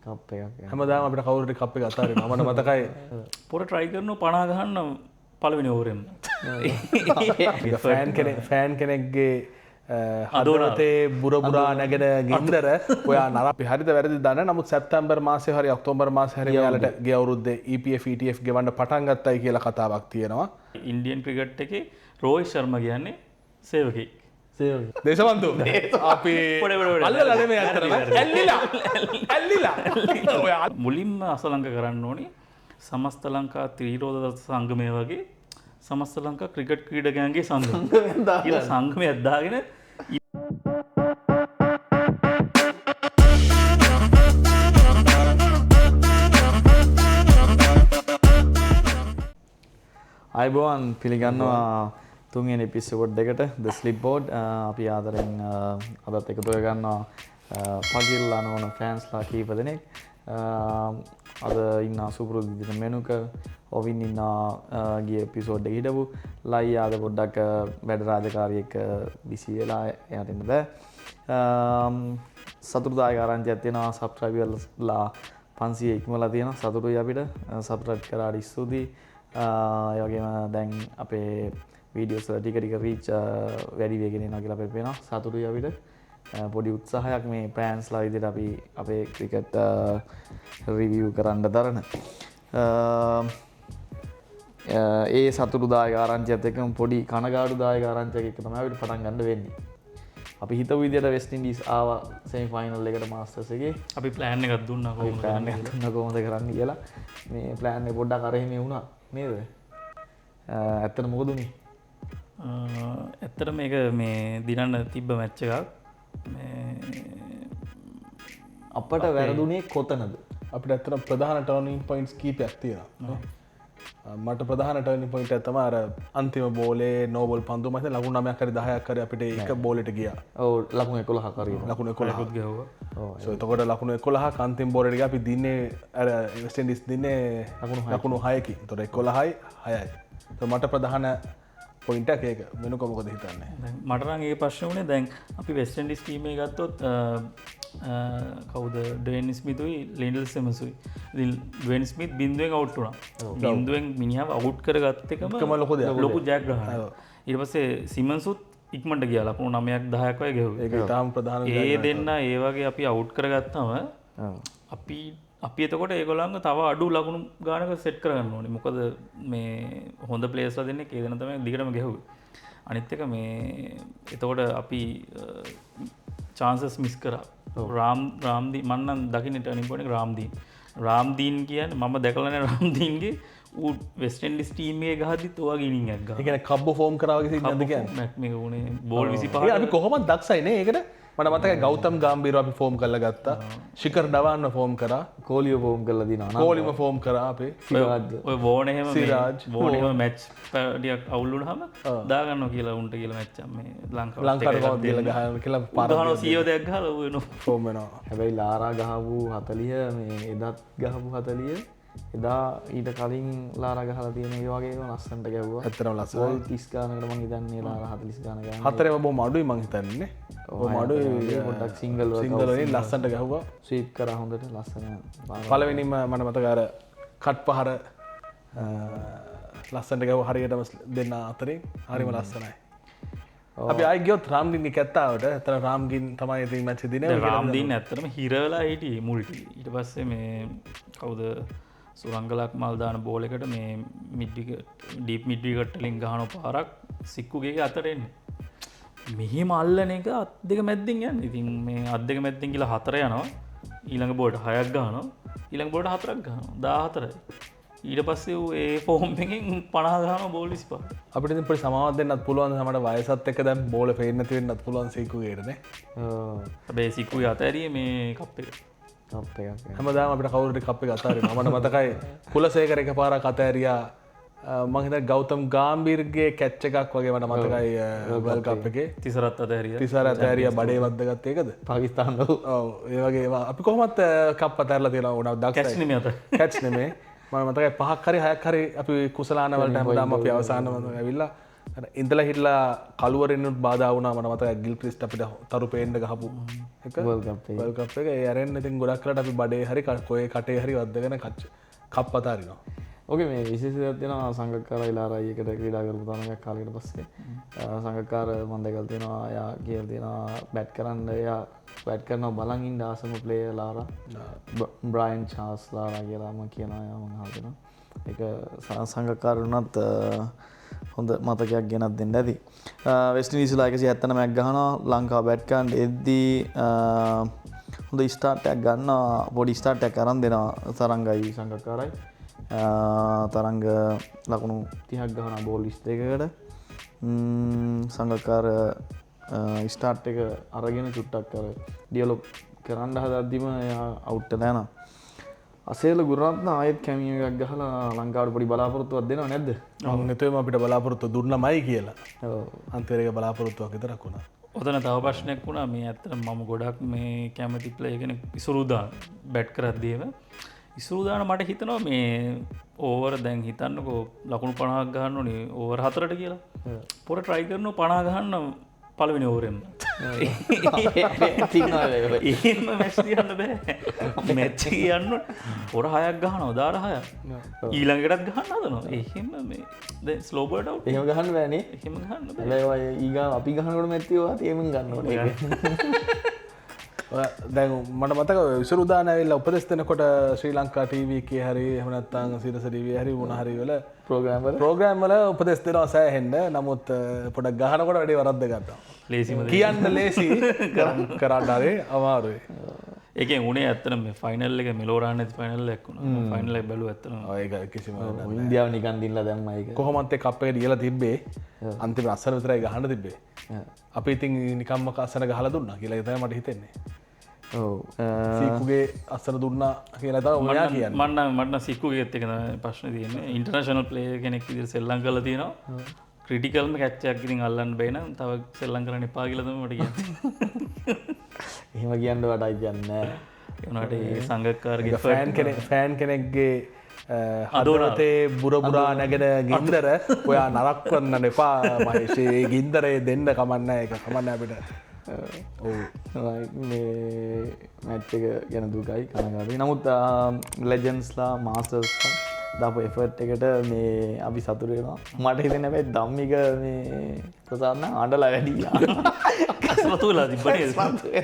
කප් එකක්. හැමදාම අපිට කවුරුරි කප් එක අතාරිනවා. මම මතකයි පොර try කරනවා 50 ගහන්න පළවෙනි ඕවරෙම. ෆෑන් කෙනෙක්ගේ හදවතේ බුරබුරා නැගෙන ගින්දර ඔයා නරපි හරිද වැරදි දන්න. නමුත් සැප්තැම්බර් මාසේ හරි ඔක්තෝබර් මාසේ හරි යාලට ගිය අවුරුද්දේ EPF ETF ගෙවන්න පටන් ගත්තයි කියලා කතාවක් තියෙනවා. ඉන්දියන් ක්‍රිකට් එකේ රෝහිත් ශර්මා කියන්නේ සේවකෙක්. දේශවන්තු අපි අල්ලලා නෙමෙයි අතරම ඇල්ලිලා මුලින්ම අසලංක කරන්න ඕනේ සමස්ත ලංකා ත්‍රිරෝධ සංගමය වගේ සමස්ත ලංකා ක්‍රිකට් ක්‍රීඩකයන්ගේ සංගමය කියලා සංගමයක් දාගෙන අයිබෝන් පිළිගන්නවා තුන්වෙනි එපිසෝඩ් එකට The Slip Board. අපි ආදරෙන් අදත් එකතු වෙගන්නවා පගිල් අනෝන ෆෑන්ස්ලා කීප දෙනෙක්. අද ඉන්න සුපුරුදු විදිහට මෙනුක ඔවින් ඉන්න ගිය එපිසෝඩ් එක හිටපු ලයි ආද පොඩ්ඩක් වැඩ රාජකාරියක බිසි වෙලා එයාට එන්න බෑ. සතුටුදායක ආරංචියක් තියෙනවා සබ්ස්ක්‍රයිබර්ලා 500 ඉක්මවලා තියෙනවා. සතුටුයි අපිට සබ්ස්ක්‍රයිබ් කරාට ස්තුතියි. ඒ වගේම දැන් අපේ වීඩියෝස් වල ටික ටික රීච් වැඩි වෙගෙන යනවා කියලා අපිට පේනවා. සතුටුයි අපිට. පොඩි උත්සාහයක් මේ ප්‍රෑන්ස්ලා විදිහට අපි අපේ ක්‍රිකට් රිවිව් කරන්න දරන. ඒ සතුටුදායක ආරංචියත් එක්කම පොඩි කනගාටුදායක ආරංචියක් එක්ක තමයි අපිට පටන් ගන්න වෙන්නේ. අපි හිතපු විදිහට වෙස්ට් ඉන්ඩීස් ආවා සෙමි ෆයිනල් එකට මාස්ටර්ස් එකේ. අපි ප්ලෑන් එකක් දුන්නා කොහොමද කරන්න කියලා. මේ ප්ලෑන් එක පොඩ්ඩක් අරහිමේ වුණා නේද? ඇත්තට මොකද උනේ? ඇත්තට මේක මේ දිනන්න තිබ්බ මැච් එකක්. අපට වැරදුනේ කොතනද? අපිට ඇත්තට ප්‍රධාන ටර්නින් පොයින්ට්ස් කීපයක් තියෙනවා. මට ප්‍රධාන ටර්නින් පොයින්ට් එක තමයි අර අන්තිම බෝලේ නෝ බෝල් පන්දු මත ලකුණු 9ක් හරි 10ක් හරි අපිට එක බෝලෙට ගියා. ඔව් ලකුණු 11ක් හරි. ලකුණු 11ක් ගැහුවා. ඔව්. එතකොට ලකුණු 11ක් අන්තිම බෝලෙට ගියා. අපි දින්නේ අර වෙස්ට් ඉන්ඩීස් දින්නේ ලකුණු 6කින්. එතකොට 11යි 6යි. එතකොට මට ප්‍රධාන පොයින්ට් එක ඒක. මෙනුක මොකද හිතන්නේ? මට නම් ඒ ප්‍රශ්නේ උනේ දැන් අපි වෙස්ට් ඉන්ඩීස් ටීම් එක ගත්තොත් කවුද ඩ්වේන් ස්මිතුයි ලින්ඩල් සිමන්ස්ුයි. ඉතින් ඩ්වේන් ස්මිත් බින්දුවෙන් අවුට් වුණා. බින්දුවෙන් මිනිහව අවුට් කරගත්ත එකම ලොකු ජයග්‍රහණයක්. ඊට පස්සේ සිමන්ස්ුත් ඉක්මනට ගියා ලකුණු 9ක් 10ක් වගේ ගැහුවා. ඒක තාම ප්‍රධාන ඒ දෙන්න ඒ වගේ අපි අවුට් කරගත්තම අපි එතකොට ඒගොල්ලන්ව තව අඩු ලකුණු ගානක සෙට් කරගන්න ඕනේ. මොකද මේ හොඳ ප්ලේයර්ස්ලා දෙන්නේ ඒ දෙන තමයි දිගටම ගැහුවේ. අනිත් එක මේ එතකොට අපි chances මිස් කරා. රාම්දීන් මම නම් දකින්න ටර්නින් පොයින්ට් එක රාම්දීන් කියන්නේ මම දැකලා නැහැ රාම්දීන්ගේ ඌ වෙස්ට් ඉන්ඩීස් ටීම් එකේ ගහද්දිත් ඔය වගේ ඉනින් එකක් ගහනවා. ඒ කියන්නේ කබ්බෝ ෆෝම් කරා වගේ සිද්ධියක්ද කියන්නේ? මේක උනේ බෝල් 25. අපි කොහොමද දක්ෂයි නේ ඒකට? මට මතකයි ගෞතම් ගාම්බීරව අපි ෆෝම් කරලා ගත්තා. ශිකර් ඩවාන්න ෆෝම් කරා. කෝලියෝ ෆෝම් කරලා දිනවා. කෝලිම ෆෝම් කරා අපේ. ඔය වෝන එහෙම සිරාජ් වෝන එහෙම මැච් ටිකක් අවුල් වුණාම දාගන්නවා කියලා උන්ට කියලා මැච් එක මේ ලංකාවට කොහොමද කියලා ගහනවා කියලා පාරවල් සීයෝ දෙයක් ගහලා ඌ එනවා ෆෝම් වෙනවා. හැබැයි ලාරා ගහපු 40 මේ එදත් ගහපු 40 එදා ඊට කලින් ලාරා ගහලා තියෙන ඒ වගේම ලස්සනට ගැව්වා. ඇත්තටම ලස්සනයි. ගෝල් 30 ගානකට මම හිතන්නේ ලාරා 40 ගාන ගන්න. හතරේම බොහොම අඩුයි මං හිතන්නේ නේ. බොහොම අඩුයි පොඩ්ඩක් සිංගල් වලින් ලස්සනට ගැහුවා. ස්වීප් කරා හොඳට ලස්සන. පළවෙනිම මට මතකයි අර කට් පහර ලස්සනට ගැහුවා හරියටම දෙන්න අතරින් හරිම ලස්සනයි. අපි ආයි ගියොත් රාම්දීන්ගේ කැත්තාවට. එතන රාම්දීන් තමයි ඉතින් මැච් එක දිනේ. රාම්දීන් ඇත්තටම හිර වෙලා හිටියේ මුල් ඊට පස්සේ මේ කවුද සුරංගලක් මල් දාන බෝල් එකට මේ ඩීප් මිඩ් විකට් වලින් ගහන පාරක් සික්කුගේ අතට එන්නේ. මෙහිම අල්ලන එක අත් දෙක මැද්දෙන් යන්නේ. ඉතින් මේ අත් දෙක මැද්දෙන් ගිහලා 4 යනවා. ඊළඟ බෝලට 6ක් ගහනවා. ඊළඟ බෝලට 4ක් ගහනවා. 14යි. ඊට පස්සේ ඌ ඒ ෆෝම් එකෙන් 50 ගහනවා බෝල් 25. අපිට ඉතින් පොඩි සමාවක් දෙන්නත් පුළුවන්. තමයි වයසත් එක්ක දැන් බෝල පේන්න නැති වෙන්නත් පුළුවන් සික්කුගේට නේ. හැබැයි සික්කුගේ අතෑරියේ මේ කප් එක. කප් එකක්. හැමදාම අපිට කවුරුරි කප් එක අතාරිනවා. මට මතකයි කුලසේකර එකපාරක් අතෑරියා. මම හිතන්නේ ගෞතම් ගාම්බීර්ගේ කැච් එකක් වගේ මට මතකයි වර්ල්ඩ් කප් එකේ. තිසරත් අතෑරියා. තිසර අතෑරියා බඩේ වද්දගත්ත ඒකද? පාකිස්තාන ඔව්. ඔව් ඒ වගේ ඒවා අපි කොහොමත් කප් අතෑරලා තියෙනවා උනා දක්ෂයි. කැච් නෙමෙයි අත. කැච් නෙමෙයි. මම මතකයි 5ක් හරි 6ක් හරි අපි කුසලාන වලට හැමදාම අපි අවසානම ඇවිල්ලා ඉඳලා හිටලා කළුවරිනුත් බාධා වුණා මට මතකයි ගිල්ක්‍රිස්ට් අපිට තරු පේන්න ගහපු එක World Cup එකේ. World Cup එක ඒ අරෙන් ඉතින් ගොඩක් කරලා අපි බඩේ හරි කොේ කටේ හරි වද්දගෙන කප් අතාරිනවා. ඕකේ මේ විශේෂයක් තියෙනවා සංගක්කාර ඉලාරයි එකට ක්‍රීඩා කරපු තරමක් කාලයකට පස්සේ සංගක්කාර මම දැකලා තියෙනවා එයා කියලා තියෙනවා බැට් කරන්න එයා බැට් කරනවා බලන් ඉන්න ආසම ප්ලේයර් ලාරා බ්‍රයන් චාල්ස් ලාරා කියලා මම කියනවා එයා මම අහලා තියෙනවා. ඒක සංගක්කාර වුණත් හොඳ මතකයක් ගෙනත් දෙන්න ඇති. වෙස්ට් ඉන්ඩීස්ලා 179ක් ගහනවා ලංකාව බැට් කරන්න එද්දී හොඳ ස්ටාර්ට් එකක් ගන්නවා පොඩි ස්ටාර්ට් එකක් අරන් දෙනවා තරංගයි සංගක්කාරයි. තරංග ලකුණු 30ක් ගහනවා බෝල් 22කට. සංගක්කාර ස්ටාර්ට් එක අරගෙන චුට්ටක් අර ඩිවලොප් කරන්න හදද්දිම එයා අවුට් වෙලා යනවා. අසේල ගුණරත්න ආයෙත් කැමියෝ එකක් ගහලා ලංකාවට පොඩි බලාපොරොත්තුවක් දෙනව නැද්ද? මම හිතුවේ අපිට බලාපොරොත්තු දුන්නමයි කියලා. ඔව්. අන්තිමට ඒක බලාපොරොත්තුවක් විතරක් වුණා. ඔතන තව ප්‍රශ්නයක් වුණා මේ ඇත්තට මම ගොඩක් මේ කැමති ප්ලේයර් කෙනෙක් ඉසුරුදාන බැට් කරද්දීම ඉසුරුදාන මට හිතනවා මේ ඕවර් දැන් හිතන්නකෝ ලකුණු 50ක් ගහන්න ඕනේ ඕවර් 4ට කියලා. පොර try කරනවා 50 ගහන්න පළවෙනි ඕවරෙම. එහෙම මැච් තියන්න බෑ. මැච් කියන්න පොර 6ක් ගහනවා දාර 6ක්. ඊළඟටත් ගහන්න හදනවා. එහෙම මේ දැන් ස්ලෝ බෝල්ට් අවුට්. එහෙම ගහන්න බෑනේ. එහෙම ගහන්න බෑ. හැබැයි ඔය ඊගා අපි ගහනකොට මැත්තියෝ වාත් එහෙම ගන්න ඕනේ. දැන් මට මතක විසුරුදාන ඇවිල්ලා උපදෙස් දෙනකොට ශ්‍රී ලංකා TV එකේ හරි එහෙම නැත්නම් සිරස TV හරි මොන හරි වල ප්‍රෝග්‍රෑම් වල උපදෙස් දෙනවා සෑහෙන්න. නමුත් පොඩක් ගහනකොට වැඩි වරද්ද ගන්නවා. ලේසිම කියන්න ලේසි කරන්න හරි අමාරුයි. ඒකෙන් උනේ ඇත්තටම මේ ෆයිනල් එක මෙලෝරාන් ඇති ෆයිනල් එකක් වුණා. ෆයිනල් එක බැලුවා ඇත්තටම. ඔය ඒක කිසිම ඉන්දියාව නිකන් දිනලා දැම්මා ඒක. කොහොමත් ඒ කප් එක දීලා තිබ්බේ. අන්තිම අස්සන විතරයි ගහන්න තිබ්බේ. අපි ඉතින් නිකම්ම අස්සන ගහලා දුන්නා කියලා ඒක තමයි මට හිතෙන්නේ. ඔව්. සීකුගේ අස්සන දුන්නා කියලා තමයි ඔයා කියන්නේ. මට සික්කුගේත් එක තමයි ප්‍රශ්නේ තියෙන්නේ. ඉන්ටර්නැෂනල් ප්ලේයර් කෙනෙක් විදිහට සෙල්ලම් කරලා තියෙනවා. ක්‍රිටිකල්ම කැච් එකක් ඉතින් අල්ලන්න බෑ නම් තව සෙල්ලම් කරන්න එපා කියලා තමයි මට කියන්නේ. එහෙම කියන්න වටයි කියන්නේ. ඒ වුණාට ඒ සංගක්කාරගේ ෆෑන් කෙනෙක්ගේ හදවතේ බුරබුරා නැගෙන ගින්දර ඔයා නරක් කරන්න එපා මහේෂේ. ඒ ගින්දරේ දෙන්න කමක් නැහැ ඒක කමක් නැහැ අපිට. මේ මැච් එක ගැන දුකයි කනගාටුයි. නමුත් ලෙජන්ස්ලා මාස්ටර්ස්ලා දාපු එෆර්ට් එකට මේ අපි සතුටු වෙනවා. මට හිතෙන්නේ හැබැයි ධම්මික මේ ප්‍රසන්න අඬලා වැඩි කස්මතුලා තිබ්බනේ.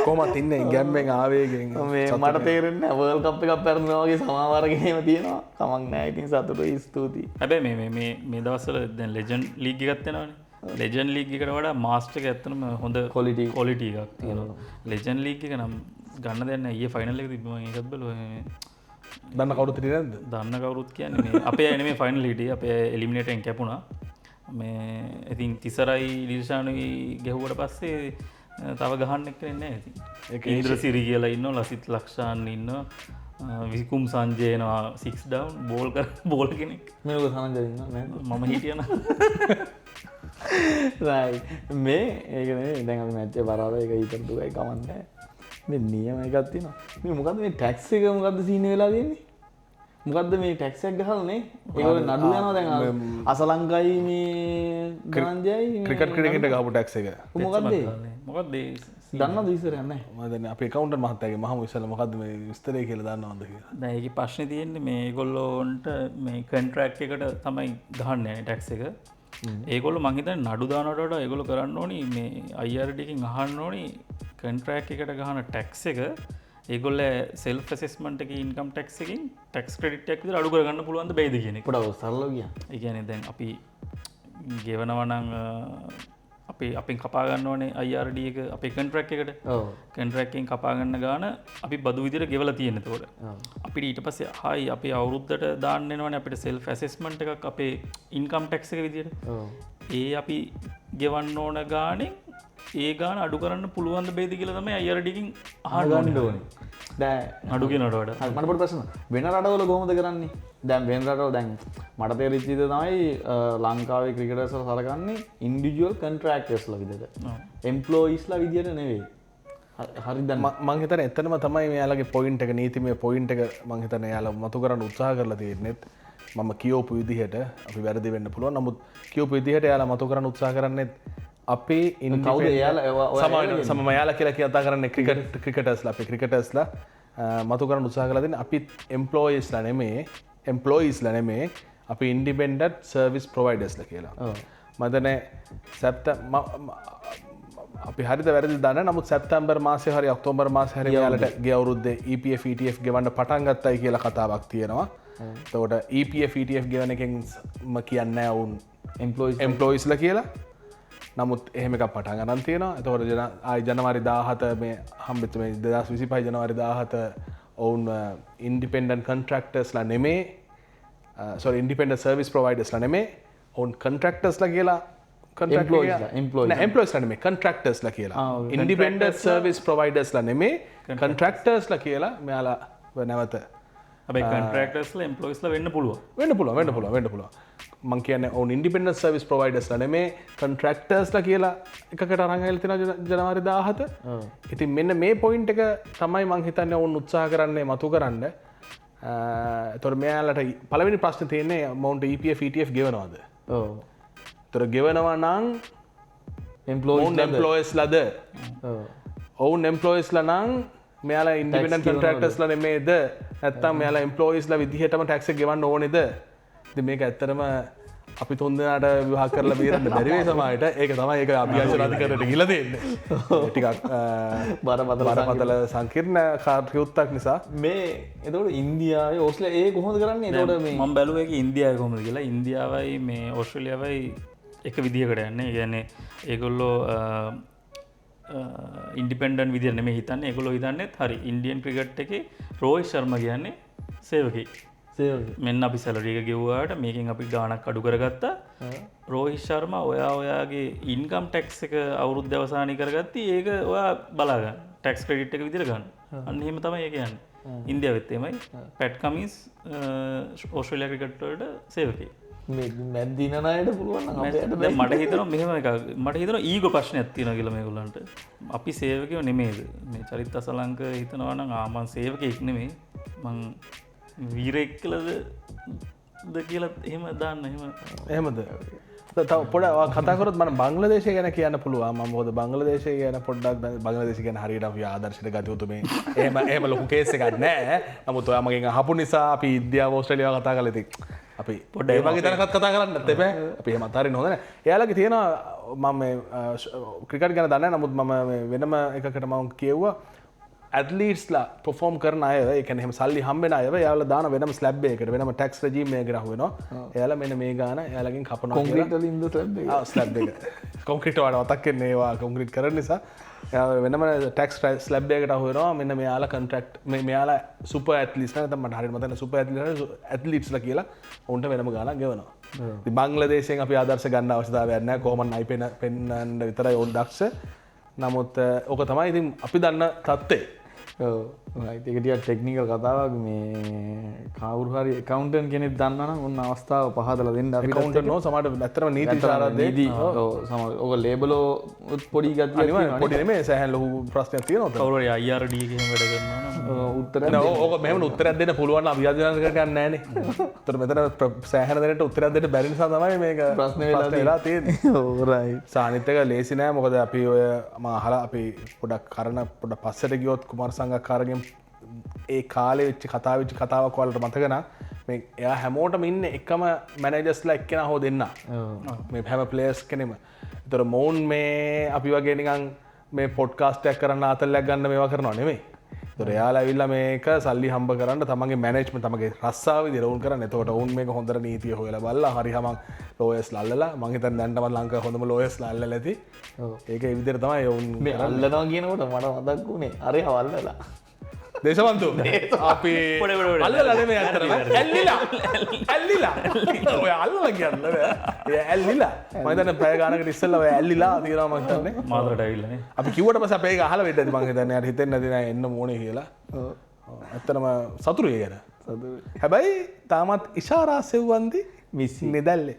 කොහොමත් ඉන්නේ ගැම්මෙන් ආවේගෙන්. මේ මට තේරෙන්නේ වර්ල්ඩ් කප් එකක් පැරනවා වගේ සමාවරගෙනම තියෙනවා. කමක් නැහැ. ඉතින් සතුටුයි ස්තුතියි. හැබැයි මේ දවස්වල දැන් ලෙජන්ඩ් ලීග් එකක් තියෙනවනේ. ලෙජන්ඩ් ලීග් එකට වඩා මාස්ටර් එක ඇත්තටම හොඳ ක්වොලිටි එකක් තියෙනවා. ලෙජන්ඩ් ලීග් එක නම් ගන්න දෙයක් නැහැ. ඊයේ ෆයිනල් එක තිබ්බම ඒකත් බලුවා. දන්න කවුරුත් හිටියේ නැද්ද? දන්න කවුරුත් කියන්නේ මේ අපේ අය නෙමෙයි ෆයිනල් හිටියේ. අපේ එලිමිනේටරෙන් කැපුණා. මේ ඉතින් තිසරයි ලිර්ෂානුයි ගැහුවට පස්සේ තව ගහන්න එක්කෙනෙක් නැහැ ඉතින්. ඒක ඉන්ද්‍රසිරි කියලා ඉන්නවා, ලසිත් ලක්ෂාන් ඉන්නවා, විකුම් සංජය එනවා 6 down බෝල් කෙනෙක්. මේක සනන්ජය ඉන්නවා නේද? මම හිටියන. රයිට්. මේ ඒක නෙමෙයි දැන් අපි මැච් එක බරාද ඒක ඊටත් දුකයි කමක් නැහැ. මේ නියම එකක් තියෙනවා. මේ මොකද්ද මේ ටැක්ස් එක මොකද්ද සීන් වෙලා තියෙන්නේ? මොකද්ද මේ ටැක්ස් එක ගහලානේ? ඒගොල්ලෝ නඩු යනවා දැන් අසලංකයි මේ ගාන්ජයයි ක්‍රිකට් ගහපු ටැක්ස් එක. මොකද්ද දන්නවද විස්තරයක් නැහැ. මම දන්නේ අපේ කවුන්ටර් මහත්තයාගේ මහමු ඉස්සෙල්ලා මොකද්ද මේ විස්තරය කියලා දන්නවද කියලා. දැන් ඒකේ ප්‍රශ්නේ තියෙන්නේ මේ ඒගොල්ලොන්ට මේ කොන්ට්‍රැක්ට් එකට තමයි ගහන්නේ ටැක්ස් එක. ඒගොල්ලෝ මං හිතන්නේ නඩු දානවට වඩා ඒගොල්ලෝ කරන්න ඕනි මේ IRD එකෙන් අහන්න ඕනි කොන්ට්‍රැක්ට් එකට ගහන ටැක්ස් එක ඒගොල්ලෝ සෙල්ෆ් ඇසෙස්මන්ට් එකේ ඉන්කම් ටැක්ස් එකෙන් ටැක්ස් ක්‍රෙඩිට් එකක් විතර අඩු කරගන්න පුළුවන්ද බැයිද කියන එක. පොඩක් සරලව කියන්න. ඒ කියන්නේ දැන් අපි ගෙවනවා නම් අපෙන් කපා ගන්න ඕනේ IRD එක අපේ කොන්ට්‍රැක්ට් එකට. ඔව්. කොන්ට්‍රැක්ට් එකෙන් කපා ගන්න ගාන අපි බදු විදිහට ගෙවලා තියෙන. ඒතකොට අපිට ඊට පස්සේ හායි අපේ අවුරුද්දට දාන්න වෙනවනේ අපිට සෙල්ෆ් ඇසෙස්මන්ට් එකක් අපේ ඉන්කම් ටැක්ස් එක විදිහට. ඔව්. ඒ අපි ගෙවන්න ඕන ගානේ ඒ ගාන අඩු කරන්න පුළුවන් ද බැයිද කියලා තමයි IRD එකෙන් අහන්න ඕනේ. දැන් අඩු කියනට වඩා. හරි මට පොඩි ප්‍රශ්න. වෙන රටවල කොහොමද කරන්නේ? දැන් වෙන රටවල දැන් මට තේරිච්ච දේ තමයි ලංකාවේ ක්‍රිකටර්ස්ලා සලකන්නේ ඉන්ඩිවිජුවල් කොන්ට්‍රැක්ටර්ස්ලා විදිහට. එම්ප්ලොයිස්ලා විදිහට නෙවෙයි. හරි දැන් මං හිතන්නේ එතනම තමයි මෙයාලගේ පොයින්ට් එක නීතිමය පොයින්ට් එක මං හිතන්නේ එයාලා මතු කරන්න උත්සාහ කරලා තියෙන්නේ. මම කියෝපු විදිහට අපි වැරදි වෙන්න පුළුවන්. නමුත් කියෝපු විදිහට එයාලා මතු කරන්න උත්සාහ කරන්නේ අපේ කවුද එයාලා සම යාලා කියලා කතා කරන්නේ ක්‍රිකටර්ස්ලා අපේ ක්‍රිකටර්ස්ලා මතු කරන්න උත්සාහ කරලා තියෙන්නේ අපිත් එම්ප්ලොයීස්ලා නෙමේ අපි ඉන්ඩිපෙන්ඩන්ට් සර්විස් ප්‍රොවයිඩර්ස්ලා කියලා. මම දන්නේ අපි හරිද වැරදි දන්නේ නමුත් සැප්තැම්බර් මාසේ හරි ඔක්තෝබර් මාසේ හරි යාලට ගිය අවුරුද්දේ EPF ETF ගෙවන්න පටන් ගත්තයි කියලා කතාවක් තියෙනවා. එතකොට EPF ETF ගෙවන එකෙන් කියන්නේ නැහැ වුන් එම්ප්ලොයීස්ලා කියලා. නමුත් එහෙම එකක් පටන් ගන්න තියෙනවා. එතකොට ආයි ජනවාරි 17 මේ හම්බෙච්ච මේ 2025 ජනවාරි 17 ඔවුන් ඉන්ඩිපෙන්ඩන්ට් කොන්ට්‍රැක්ටර්ස්ලා නෙමේ ඉන්ඩිපෙන්ඩන්ට් සර්විස් ප්‍රොවයිඩර්ස්ලා නෙමේ ඔවුන් කොන්ට්‍රැක්ටර්ස්ලා කියලා එම්ප්ලොයිස්ලා නෙමේ කොන්ට්‍රැක්ටර්ස්ලා කියලා ඉන්ඩිපෙන්ඩන්ට් සර්විස් ප්‍රොවයිඩර්ස්ලා නෙමේ කොන්ට්‍රැක්ටර්ස්ලා කියලා මෙයාලා නැවත හැබැයි කොන්ට්‍රැක්ටර්ස්ලා එම්ප්ලොයිස්ලා වෙන්න පුළුවන් මං කියන්නේ ඔවුන් ඉන්ඩිපෙන්ඩන්ට් සර්විස් ප්‍රොවයිඩර්ස්ලා නෙමේ කොන්ට්‍රැක්ටර්ස්ලා කියලා එකකට අරන් ඇවිල්ලා තියෙනවා ජනවාරි 17. ඉතින් මෙන්න මේ පොයින්ට් එක තමයි මං හිතන්නේ ඔවුන් උත්සාහ කරන්නේ මතු කරන්න. එතකොට මෙයාලට පළවෙනි ප්‍රශ්නේ තියෙන්නේ මවුන්ට EPF ETF ගෙවනවද? ඔව්. එතකොට ගෙවනවා නම් එම්ප්ලොයිස්ලාද? ඔව්. ඔවුන් එම්ප්ලොයිස්ලා නම් මෙයාලා ඉන්ඩිපෙන්ඩන්ට් කොන්ට්‍රැක්ටර්ස්ලා නෙමේද? නැත්නම් මෙයාලා එම්ප්ලොයිස්ලා විදිහටම ටැක්ස් එක ගෙවන්න ඕනේද? ඉතින් මේක ඇත්තටම අපි තුන් දෙනාට විවාහ කරලා බේරන්න බැරි වෙයි සමාජයට. ඒක තමයි ඒක අභියෝජන අධිකරණයට ගිහලා දෙන්නේ. ටිකක් බරපතල සංකීර්ණ කාර්යුත්තක් නිසා මේ එතකොට ඉන්දියාවේ ඕස්ට්‍රේලියාවේ ඒ කොහොමද කරන්නේ? එතකොට මේ මම බැලුවා ඒක ඉන්දියාවේ කොහොමද කියලා. ඉන්දියාවයි මේ ඕස්ට්‍රේලියාවයි එක විදිහකට යන්නේ. ඒ කියන්නේ ඒගොල්ලෝ ඉන්ඩිපෙන්ඩන්ට් විදිහට නෙමෙයි හිතන්නේ. ඒගොල්ලෝ හිතන්නේ හරි ඉන්දියන් ක්‍රිකට් එකේ රෝහිත් ශර්මා කියන්නේ සේවකෙක්. මෙන්න අපි සැලරි එක ගෙව්වාට මේකෙන් අපි ගාණක් අඩු කරගත්තා. රෝහිත් ශර්මා ඔයාගේ ඉන්කම් ටැක්ස් එක අවුරුද්ද අවසානයේ කරගත්තී ඒක ඔයා බලා ගන්න. ටැක්ස් ක්‍රෙඩිට් එක විදිහට ගන්න. අන්න එහෙම තමයි ඒක යන්නේ. ඉන්දියාවෙත් එහෙමයි. පැට් කමින්ස් ඕස්ට්‍රේලියා ක්‍රිකට් වලට සේවකෙක්. මේ මැද්දින ණයට පුළුවන් නම් අපේට මට හිතෙනවා මෙහෙම එකක්. මට හිතෙනවා ඊගෝ ප්‍රශ්නයක් තියෙනවා කියලා මේගොල්ලන්ට. අපි සේවකයෝ නෙමෙයිද? මේ චරිත අසලංක හිතනවා නම් මං සේවකෙක් නෙමෙයි. මං වීරෙක් කියලාද කියලා එහෙම දාන්න එහෙමද? තව පොඩ කතා කරොත් මම බංග්ලාදේශය ගැන කියන්න පුළුවන්. මම මොකද බංග්ලාදේශය ගැන පොඩ්ඩක් බංග්ලාදේශය ගැන හරියට අපි ආදර්ශයට ගත යුතු මේ එහෙම ලොකු කේස් එකක් නෑ. නමුත් ඔයා මගෙන් අහපු නිසා අපි ඉන්දියාව ඕස්ට්‍රේලියාව කතා කරලා ඉතින් අපි පොඩ්ඩක් ඒ වගේ තැනකට කතා කරන්නත් එපා. අපි එහෙම අතාරින්න හොඳ නෑ. එයාලගේ තියෙනවා මම මේ ක්‍රිකට් ගැන දන්නේ නෑ. නමුත් මම වෙනම එකකට මම කියෙව්වා ඇත්ලීට්ස්ලා පර්ෆෝම් කරන අය ඒ කියන්නේ එහෙම සල්ලි හම්බෙන අයව එයාලා දාන වෙනම ස්ලැබ් එකකට වෙනම ටැක්ස් රෙජිම් එකකට අහු වෙනවා. එයාලා මෙන්න මේ ගාන එයාලගෙන් කපනවා කියලා. කොන්ක්‍රීට් වලින්ද ස්ලැබ් එක? ස්ලැබ් එක. කොන්ක්‍රීට් වල මතක් වෙන්නේ ඒවා කොන්ක්‍රීට් කරන නිසා එයාලා වෙනම ටැක්ස් ස්ලැබ් එකකට අහු වෙනවා. මෙන්න මෙයාලා කොන්ට්‍රැක්ට් මෙයාලා සුපර් ඇත්ලීට්ස්ලා නැත්නම් මට හරියට මතක නැහැ සුපර් ඇත්ලීට්ස්ලා කියලා උන්ට වෙනම ගානක් ගෙවනවා. ඉතින් බංග්ලාදේශයෙන් අපි ආදර්ශ ගන්න අවශ්‍යතාවයක් නැහැ. කොහොමද නයි පෙන්නන්න විතරයි උන් දක්ෂ. නමුත් ඕක තමයි ඉතින් අපි දන්න තත්ත්වය. ඒක ටිකක් ටෙක්නිකල් කතාවක්. මේ කවුරු හරි accountant කෙනෙක් දන්නා නම් ඔන්න අවස්ථාව පහදලා දෙන්න අපිට. accountant නෝ සමහරට ඇත්තටම නීති විශාරදේ. ඔව් සමහර ඔක ලේබලෝ පොඩි ගතියක් තියෙනවා. පොඩි නෙමෙයි සෑහෙන ලොකු ප්‍රශ්නයක් තියෙනවා. කවුරු හරි IRD එකකින් වැඩ කරනවා නම් උත්තරයක් නෑ ඕක මෙහෙම උත්තරයක් දෙන්න පුළුවන් නම් අභියෝජන කරගන්න නෑනේ. උත්තර මෙතන සෑහෙන දෙනට උත්තරයක් දෙන්න බැරි නිසා තමයි මේක ප්‍රශ්න වෙලා තියෙන්නේ. ඔව් රයිට්. සානිත් එක ලේසි නෑ. මොකද අපි ඔය මම අහලා අපි පොඩක් කරන පොඩක් පස්සට ගියොත් කුමාර සංගක්කාරගෙන් ඒ කාලේ වෙච්ච කතාවක් වලට මතක නම් මේ එයා හැමෝටම ඉන්නේ එකම මැනේජර්ස්ලා එක්කෙනා හො දෙන්න. මේ හැම ප්ලේයර්ස් කෙනෙම. ඒතර මොවුන් මේ අපි වගේ නිකන් මේ පොඩ්කාස්ට් එකක් කරන්න ආතල්ලයක් ගන්න මේවා කරනව නෙමෙයි. ඒතර එයාලා ඇවිල්ලා මේක සල්ලි හම්බ කරන්න තමන්ගේ මැනේජ්මන්ට් තමන්ගේ රස්සාව විදිහට වුන් කරන්නේ. එතකොට වුන් මේක හොඳට නීතිය හොයලා බලලා හරි හැමං ලෝයර්ස්ලා අල්ලලා මං හිතන්නේ දැන් තමයි ලංකාවේ හොඳම ලෝයර්ස්ලා අල්ලලා ඇති. ඒක ඒ විදිහට තමයි වුන් මේ අල්ලනවා කියනකොට මට මතක් වුණේ අරේ අල්ලලා දේශවන්තු අපි අල්ලලා නෙමෙයි අතරම ඇල්ලිලා ඔය අල්ලලා කියන්නේ ඇල්ලිලා මම හිතන්නේ පැය ගානකට ඉස්සෙල්ලා ඔය ඇල්ලිලා තියනවා මම හිතන්නේ මාතරට ඇවිල්ලා නේ. අපි කිව්වට පස්සේ අපේ ඒක අහලා වෙද්දී මම හිතන්නේ යාර හිතෙන්නේ නැති නෑ එන්න ඕනේ කියලා. ඔව් ඇත්තටම සතුටුයි ඒක. හැබැයි තාමත් ඉෂාරා සෙව්වන්දි මිස් නෙදල්ලේ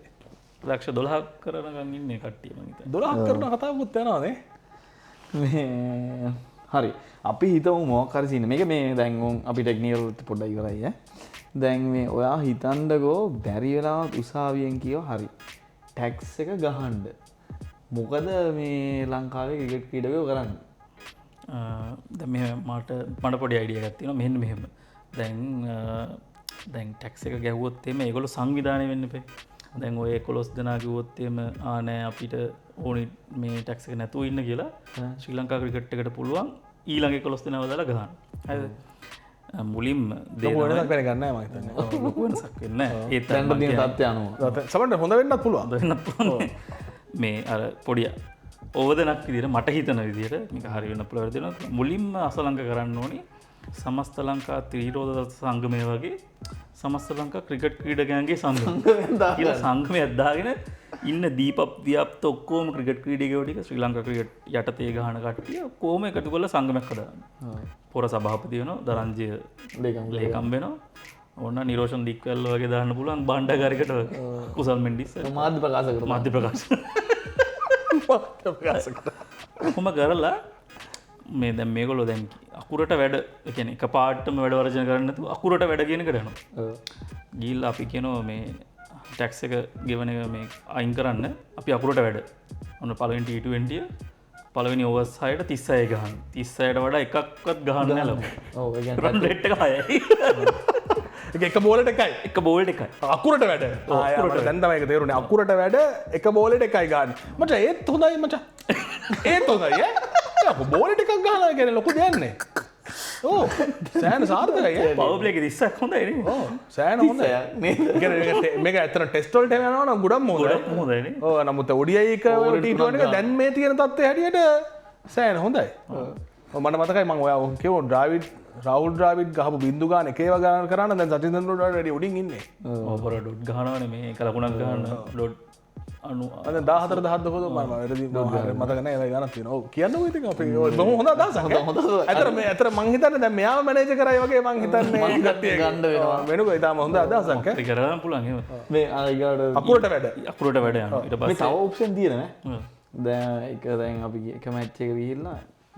ලක්ෂ 12ක් කරනකම් ඉන්නේ කට්ටිය මම හිතන්නේ. 12ක් කරන කතාවකුත් යනවා නේ. මේ හරි අපි හිතමු මොකක් හරි සීන මේක මේ දැන් අපි ටෙක්නිකල් පොඩ්ඩක් ඉවරයි ඈ. දැන් මේ ඔයා හිතන්ඩකෝ බැරි වෙලාවත් උසාවියෙන් කියෝ හරි ටැක්ස් එක ගහන්ඩ මොකද මේ ලංකාවේ ක්‍රිකට් ක්‍රීඩකයෝ කරන්න මට පොඩි අයිඩිය ගත්තින මෙන්න මෙහෙම දැන් ටැක්ස එක ගැව්වොත්තේම ඒගොලු සංවිධානය වෙන්න පේ දැන් ඔය කොළොස් දෙනා කිව්වොත්තේම ආනෑ අපිට ඕනි මේ ටැක්ස එක නැතුව ඉන්න කියලා ශ්‍රී ලංකා ක්‍රිකට් එකට පුළුවන් ඊළඟ කොළොස් දෙනාව දාලා ගහන්න හරිද මුලින්ම ගන්න වෙනසක් වෙන්න ඒ තත්ය අනුව සමට හොඳ වෙන්නත් පුළුවන් මේ අර පොඩිය ඕවදනක් විදිර මට හිතන විදිර මේක හරි වෙන පුළුවන් දෙන මුලින්ම අසලංක කරන්න ඕනි සමස්ත ලංකා ත්‍රීරෝධ සංගමය වගේ සමස්ත ලංකා ක්‍රිකට් ක්‍රීඩකයන්ගේ සංගම සංගමය අද්දාගෙන ඉන්න දීප ව්‍යාප්ත ඔක්කෝම ක්‍රිකට් ක්‍රීඩකයෝටික ශ්‍රී ලංකා ක්‍රිකට් යටතේ ගහන කට්ටිය කොහොම එකතු කරලා සංගමයක් හදාගන්න. පොර සභාපති වෙනවා දරංජය ලේකම් වෙනවා. ඕන්න නිරෝෂන් දික්වැල්ල වගේ දාන්න පුළුවන් බණ්ඩාගාරිකට කුසල් මෙන්ඩිස් මාධ්‍ය ප්‍රකාශ කරනවා. මාධ්‍ය ප්‍රකාශ කොහොම කරලා මේ දැන් මේගොල්ලෝ දැන් අකුරට වැඩ කියන්නේ එක පාටම වැඩ වර්ජන කරන්නේ නැතුව අකුරට වැඩ කියන එකට යනවා. ගිහිල්ලා අපි කියනවා මේ ටැක්ස් එක ගෙවන එක මේ අයින් කරන්න අපි අකුරට වැඩ. ඔන්න පළවෙනි T20 පළවෙනි ඕවර්ස් 6ට 36 ගහන්න. 36ට වඩා එකක්වත් ගහන්න නැහැ ළමයි. ඔව් ඒ කියන්නේ රන් රේට් එක 6යි. එක බෝලට එකයි එක බෝල්ට එකයි. අකුරට වැඩ දැන් තමයි ඒක තේරුනේ අකුරට වැඩ එක බෝලට එකයි ගන්න මචං ඒත් හොඳයි මචං ඒත් හොඳයි ඈ බෝලට එකක් ගහනවා කියන්නේ ලොකු දෙයක් නේ ඕ සෑහෙන සාර්ථකයි පවර් ප්ලේ එකේ 30ක් හොඳයි නේ. ඕ සෑහෙන හොඳයි මේක ඇත්තට ටෙස්ට් වලට යනවා නම් ගොඩක් හොඳයි නේ. ඕ නමුත් ODI එක T20 එක දැන් මේ තියෙන තත්ත්වය හැටියට සෑහෙන හොඳයි මට මතකයි මම ඔයා කිව්වා රාහුල් ද්‍රාවිඩ් ගහපු බින්දු ගාන එකේව ගණන් කරන්න දැන් සචින් තෙන්ඩුල්කර්ට වැඩි උඩින් ඉන්නේ ඕවර ඩොට් ගහනවනේ මේ එක ලකුණක් ගන්න ඩොට් 90 අද 14 10ද කොහොමද මම වැරදි මතක නැහැ ඒ ගණන් තියෙනවා ඔව් කියන්නකෝ ඉතින් අපි බොහොම හොඳ අදහසක් හොඳ අතර මේ අතර මං හිතන්නේ දැන් මෙයාම මැනේජර් කරයි වගේ මං හිතන්නේ කට්ටිය ගන්න වෙනවා වෙනකෝ ඊටම හොඳ අදහසක් ඈ කරගන්න පුළුවන් එහෙම මේ අයිගාට අකුරට වැඩ යනවා ඊට මේ පස්සේ තව ඔප්ෂන් තියෙන නේ දැන් එක දැන් අපි එක මැච් එක ගිහිල්ලා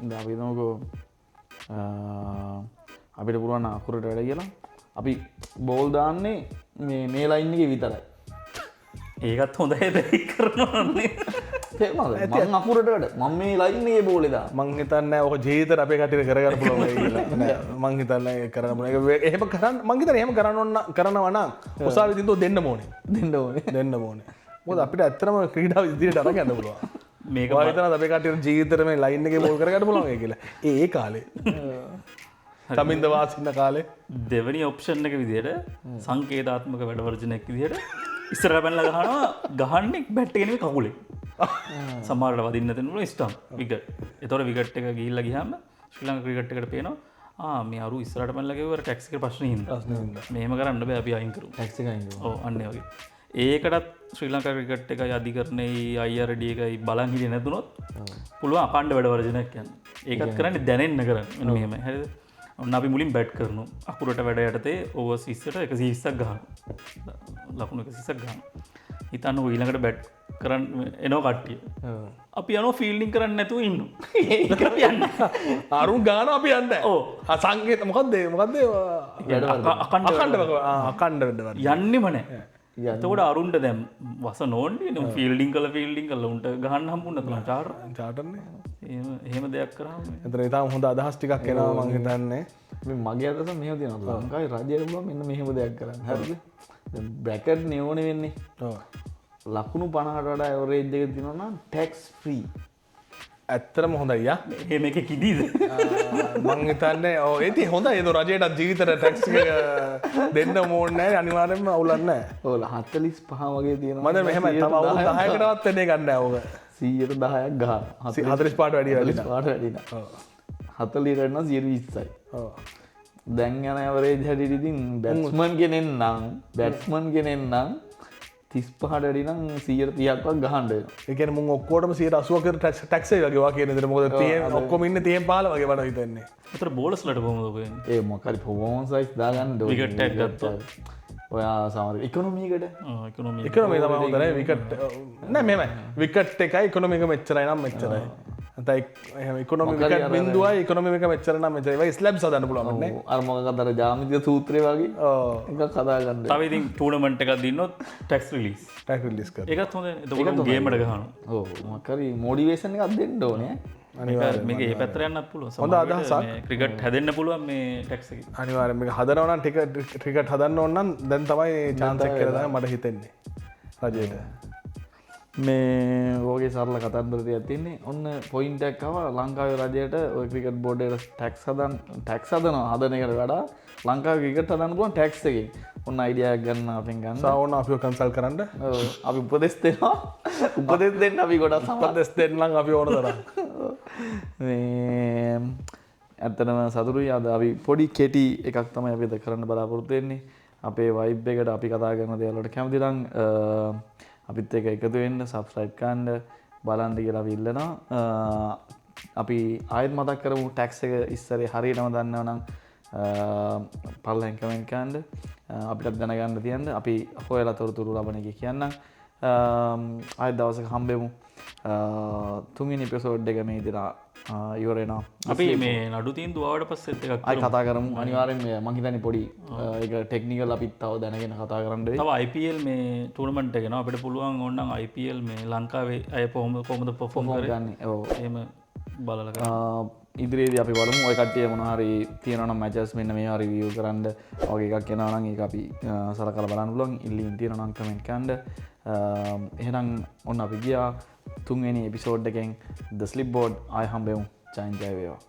දැන් අපි හිතමුකෝ අපිට පුළුවන් අකුරට වැඩ කියලා අපි බෝල් දාන්නේ මේ ලයින් එකේ විතරයි ඒකත් හොඳයි බැරි කරනවානේ තේරුණාද මම අකුරට වැඩ මම මේ ලයින් එකේ බෝලේ දාන මං හිතන්නේ ඔක ජීවිතේට අපේ කටියට කරගන්න පුළුවන් වෙයි කියලා නෑ මං හිතන්නේ ඒක කරන්න පුළුවන් ඒක එහෙම කරන්න මං හිතන්නේ එහෙම කරනවා නම් උසාවි දින්දෝ දෙන්න ඕනේ මොකද අපිට ඇත්තටම ක්‍රීඩාව ඉදිරියට අරන් යන්න පුළුවන් මේක ඔයා හිතනද අපේ කටියට ජීවිතේට මේ ලයින් එකේ බෝල් කරගන්න පුළුවන් වෙයි කියලා ඒ කාලේ තමින්ද වාසින්න කාලේ දෙවනි ඔප්ෂන් එක විදිහට සංකේතාත්මක වැඩ වර්ජනයක් විදිහට ඉස්සරහ පැනලා ගහනවා ගහන්නේ බැට් එක නෙමෙයි කකුලේ සමහරට වදින්න දෙනවා ස්ටම්ප් විකට්. ඒතකොට විකට් එක ගිහිල්ලා ගියාම ශ්‍රී ලංකා ක්‍රිකට් එකට පේනවා මේ අරු ඉස්සරහට පැනලා ගෙවුවා ටැක්ස් එකේ ප්‍රශ්නේ හින්දා. මෙහෙම කරන්න බෑ අපි අයින් කරමු. ටැක්ස් එක අයින් කරමු. ඔව් අන්න ඒ වගේ. ඒකටත් ශ්‍රී ලංකා ක්‍රිකට් එකයි අධිකරණයේ IRD එකයි බලන් හිටියේ නැතුනොත් පුළුවන් අකණ්ඩ වැඩ වර්ජනයක් යන්න. ඒකත් කරන්නේ දැනෙන්න කරන්නේ. මෙන්න මෙහෙමයි. හරිද? ඔන්න අපි මුලින් බැට් කරනවා. අකුරට වැඩ යටතේ ඕවර්ස් 20ට 120ක් ගහනවා. ලකුණු 120ක් ගහනවා. හිතන්න ඊළඟට බැට් කරන්න එනවා කට්ටිය. අපි යනවා ෆීල්ඩින් කරන්න නැතුව ඉන්නවා. ඒක අපි යන්නේ. අරුන් ගාන අපි යන්නේ. ඔව්. සංකේත මොකද්ද අකණ්ඩ වැඩ යන්නෙම නැහැ. එතකොට අරුන්ට දැන් වස නෝන්නේ නේ ෆීල්ඩින් කළා උන්ට ගහන්න හම්බුනේ නැතුණා චාටර්නේ. එහෙම දෙයක් කරාම එතන ඉතාලම හොඳ අදහස් ටිකක් එනවා මං හිතන්නේ. මේ මගේ අදහස මෙහෙම තියෙනවා ලංකාවේ රජය පුළුවන් මෙන්න මෙහෙම දෙයක් කරන්න. හරිද? දැන් බ්‍රැකට් නේ ඕනේ වෙන්නේ. ඔව්. ලකුණු 50ට වඩා ඇවරේජ් එක තියෙනවා නම් ටැක්ස් ෆ්‍රී. ඇත්තටම හොඳයි යා. එහෙම එක කිදීද? මං හිතන්නේ ඔව් ඒටි හොඳයි ඒක රජයට ජීවිතේට ටැක්ස් එක දෙන්න ඕනේ නැහැ අනිවාර්යෙන්ම අවුලක් නැහැ. ඔව් 45 වගේ තියෙනවා. මම මෙහෙමයි තව අවුරුදු 10කටවත් වෙන්නේ ගන්න නැහැ ඕක. 100ට 10ක් ගහනවා. 40 පාට වැඩි වැඩි. 40 පාට වැඩි නෑ. ඔව්. 40ට නම් 120යි. ඔව්. දැන් යන ඇවරේජ් හැටියට ඉතින් බැට්ස්මන් කෙනෙක් නම් 35ට වැඩි නම් 130ක්වත් ගහන්න වෙනවා. ඒ කියන්නේ මුන් ඔක්කොටම 180කට ටැක්ස් එක වගේ වා කියන විදිහට මොකද තියෙන්නේ ඔක්කොම ඉන්නේ 35 වගේ වඩා හිතන්නේ. ඒතර බෝලර්ස්ලට කොහොමද ඔබ වෙන්නේ? ඒ මොකක් හරි පර්ෆෝමන්ස් වයිස් දාගන්න ඕනේ. විකට් එකක් ගත්තා. ඔයා සමහර ඉකොනොමි එකට ඉකොනොමි තමයි හොඳ නේ විකට් නෑ මෙහෙමයි විකට් එකයි ඉකොනොමි එක මෙච්චරයි නම් මෙච්චරයි ඉකොනොමික බින්දුව ඉකොනොමික මෙච්චරන මෙචයි ස්ලබ් සදන්න පුලන්න අර්මකතර ජාමිතය සූත්‍රය වගේ එක කදාගන්න තවයිති ටූනමට එකක් දින්නොත් ටැක්ස් ලිස් ටැක් ලිස් කර එකත් හොඳ එතකොට ගේමට ගහන ඕ මකරි මෝඩිවේෂන් එකක් දෙන්න ඕනේ මේක ඒ පැත්තරයන්නත් පුළුව හොඳ අදහසක්. ක්‍රිකට් හැදන්න පුළුවන් මේ ටැක්ස අනිවාරම හදනවන ටිකට හදන්න ඔන්නන් දැන් තමයි චාන්සක් කරද මට හිතෙන්නේ රජයට මේ ඕගේ සරල කතන්දරය ඇතින්නේ ඔන්න පොයින්ටක්කව ලංකාව රජයට ඔය ක්‍රිකට් බෝඩ්ඩට ටැක්ස් හදන් ටැක්ස් හදන හදන එකට වඩා ලංකාව ක්‍රිකට් හදන්න පුළුවන් ටැක්ස් එකේ ඔන්න අයිඩියක් ගන්න අපෙන් ගන්න සවන අපිෝ කන්සල් කරන්න අපි උපදෙස් දෙෙනවා උපදෙස් දෙන්න අපි ගොඩක් සම්පදෙස් දෙන්නම් අපි ඕන තර ඇත්තනම සතුරුයි අද අපි පොඩි කෙටි එකක් තමයි අපිද කරන්න බලාපොරොත්තුවෙන්නේ අපේ වයිබ් එකට අපි කතා කරන දේවල්වලට කැමතිනම් අපිත් එක එකතු වෙන්න සබ්ස්ක්‍රයිබ් කරන්න බලන්න කියලා අපි ඉල්ලනවා අපි ආයෙත් මතක් කරමු ටැක්ස් එක ඉස්සරේ හරියටම දන්නව නම් පල්ලෙන් කමෙන්ට් කරන්න අපිටත් දැනගන්න තියන්න අපි හොයලා තොරතුරු ලබන එක කියන්නම් ආයෙත් දවසක හම්බෙමු තුන්වෙනි එපිසෝඩ් එක මේ විදිහට ඉවර වෙනවා අපි මේ නඩු තීන් දුවාවට පස්සෙත් එකක් අයි කතා කරමු අනිවාර්යෙන් මං හිතන්නේ පොඩි ඒක ටෙක්නිකල් අපිත් තව දැනගෙන කතා කරන්න වෙයි තව IPL මේ ටූර්නමන්ට් එක නවා අපිට පුළුවන් ඕනනම් IPL මේ ලංකාවේ අය කොහොමද පර්ෆෝම් කරන්නේ ඔව් එහෙම බලලා කරන්න ඉදිරියේදී අපි බලමු ඔය කට්ටිය මොන හරි තියෙනවා නම් මැචස් මෙන්න මේවා රිවිව් කරන්න වගේ එකක් එනවා නම් ඒක අපි සලකලා බලන්න පුළුවන් ඉල්ලීම් තියෙනවා නම් කමෙන්ට් කරන්න එහෙනම් ඔන්න අපි ගියා තුන්වෙනි එපිසෝඩ් එකෙන් The Slipboard ආය හම්බෙමු ජය වේවා